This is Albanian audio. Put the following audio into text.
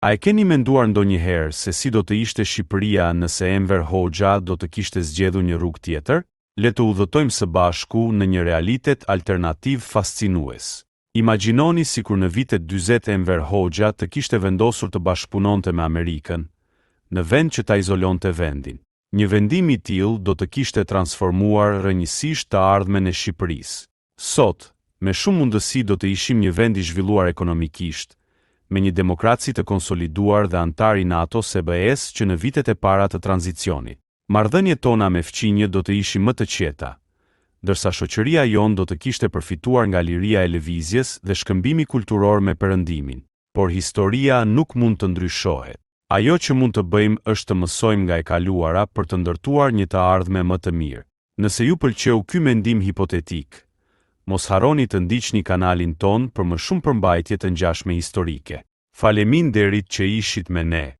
A e keni menduar ndonjëherë se si do të ishte Shqipëria nëse Enver Hoxha do të kishte zgjedhur një rrugë tjetër? Le të udhëtojmë së bashku në një realitet alternativ fascinues. Imagjinoni sikur në vitet 40 Enver Hoxha të kishte vendosur të bashkëpunonte me Amerikën, në vend që ta izolonte vendin. Një vendim I tillë do të kishte transformuar rrënjësisht të ardhmen e Shqipërisë. Sot, me shumë mundësi do të ishim një vend I zhvilluar ekonomikisht, me një demokraci të konsoliduar dhe antar I NATO CBS që në vitet e para të tranzicionit. Marrëdhëniet tona me fqinje do të ishin më të qeta, ndërsa shoqëria jon do të kishte përfituar nga liria e lëvizjes dhe shkëmbimi kulturor me perëndimin. Por historia nuk mund të ndryshohet. Ajo që mund të bëjmë është të mësojmë nga e kaluara për të ndërtuar një të ardhme më të mirë. Nëse ju pëlqeu ky mendim hipotetik, mos harroni të ndiqni kanalin ton për më shumë përmbajtje të ngjashme historike. Faleminderit që ishit me ne.